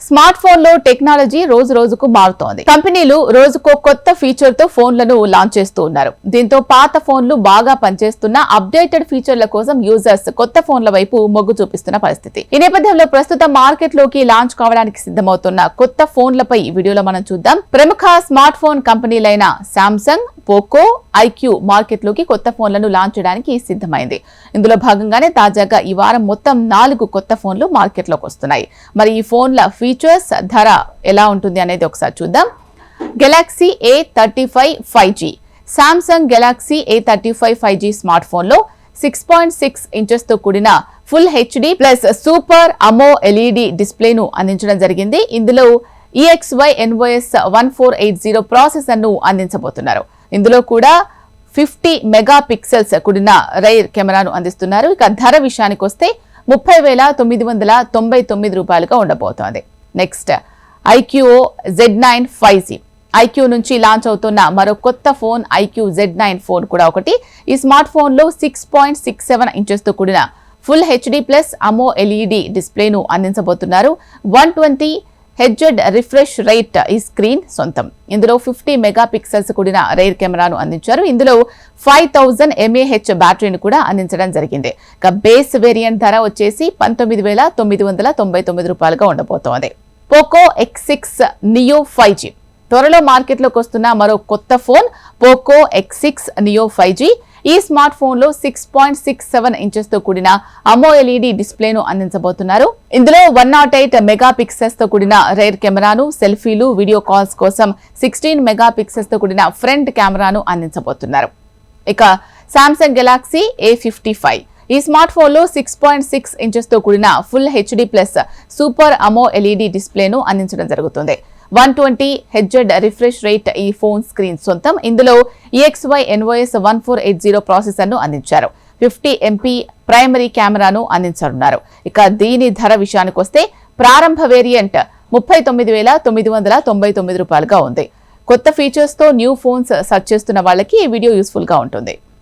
Smart phone లో technology రోజు రోజుకు మారుతోంది. కంపెనీలు రోజుకో కొత్త ఫీచర్ తో ఫోన్లను లాంచ్ చేస్తూ ఉన్నారు. దీంతో పాత ఫోన్లు బాగా పనిచేస్తున్న అప్డేటెడ్ ఫీచర్ల కోసం యూజర్స్ కొత్త ఫోన్ల వైపు మొగ్గు చూపిస్తున్న పరిస్థితి. ఈ నేపథ్యంలో ప్రస్తుతం మార్కెట్ లోకి లాంచ్ కావడానికి సిద్ధమవుతున్న కొత్త ఫోన్లపై వీడియోలో మనం చూద్దాం. ప్రముఖ స్మార్ట్ ఫోన్ కంపెనీలైన శాంసంగ్, పోకో, ఐక్యూ మార్కెట్ లోకి కొత్త ఫోన్లను లాంచ్ చేయడానికి సిద్ధమైంది. ఇందులో భాగంగానే తాజాగా ఈ వారం మొత్తం 4 కొత్త ఫోన్లు మార్కెట్ లోకి వస్తున్నాయి. మరి ఈ ఫోన్ల ఫీచర్స్, ధర ఎలా ఉంటుంది అనేది ఒకసారి చూద్దాం. Galaxy A35 5G. Samsung Galaxy A35 5G smart phone లో 6.6 ఇంచెస్ తో కూడిన full HD plus super AMOLED డిస్ప్లేను అందించడం జరిగింది. ఇందులో EXY NOS 1480 ప్రాసెసర్ ను అందించబోతున్నారు. ఇందులో కూడా 50 మెగా పిక్సెల్స్ కూడిన రైర్ కెమెరాను అందిస్తున్నారు. ఇక ధర విషయానికి వస్తే 30,999 రూపాయలుగా ఉండబోతోంది. Next iQOO Z9 5G. IQOO నుంచి లాంచ్ అవుతున్న మరో కొత్త ఫోన్ ఐక్యూ Z9 ఫోన్ కూడా ఒకటి. ఈ స్మార్ట్ ఫోన్ లో 6.67 ఇంచెస్ తో కూడిన full HD plus AMOLED డిస్ప్లేను అందించబోతున్నారు. 120 Hz రిఫ్రెష్ రేట్ ఈ స్క్రీన్ సొంతం. ఇందులో 50 మెగా పిక్సెల్స్ కూడిన రైర్ కెమెరాను అందించారు. ఇందులో 5000 mAh బ్యాటరీని కూడా అందించడం జరిగింది. ఇక బేస్ వేరియంట్ ధర వచ్చేసి 19,999 రూపాయలుగా ఉండబోతోంది. Poco X6 Neo 5G. త్వరలో మార్కెట్లోకి వస్తున్న మరో కొత్త phone Poco X6 Neo 5G. ఈ స్మార్ట్ ఫోన్ లో 6.67 ఇంచెస్ తో కూడిన అమో ఎల్ఈడి డిస్ప్లేను అందించబోతున్నారు. ఇందులో 108 మెగా పిక్సెల్స్ తో కూడిన రైర్ కెమెరాను, సెల్ఫీలు, వీడియో కాల్స్ కోసం 16 మెగా పిక్సెల్స్ తో కూడిన ఫ్రంట్ కెమెరాను అందించబోతున్నారు. ఇక శాంసంగ్ గెలాక్సీ A55. ఈ స్మార్ట్ ఫోన్ లో 6.6 ఇంచెస్ తో కూడిన full HD plus super AMOLED డిస్ప్లేను అందించడం జరుగుతుంది. 120 Hz రిఫ్రెష్ రేట్ ఈ ఫోన్ స్క్రీన్ సొంతం. ఇందులో EXY NOS 1480 ప్రాసెసర్ ను అందించారు. 50 MP ప్రైమరీ కెమెరాను అందించనున్నారు. ఇక దీని ధర విషయానికి వస్తే ప్రారంభ వేరియంట్ 39,999 రూపాయలుగా ఉంది. కొత్త ఫీచర్స్ తో న్యూ ఫోన్స్ సర్చ్ చేస్తున్న వాళ్ళకి ఈ వీడియో యూస్ఫుల్ గా ఉంటుంది.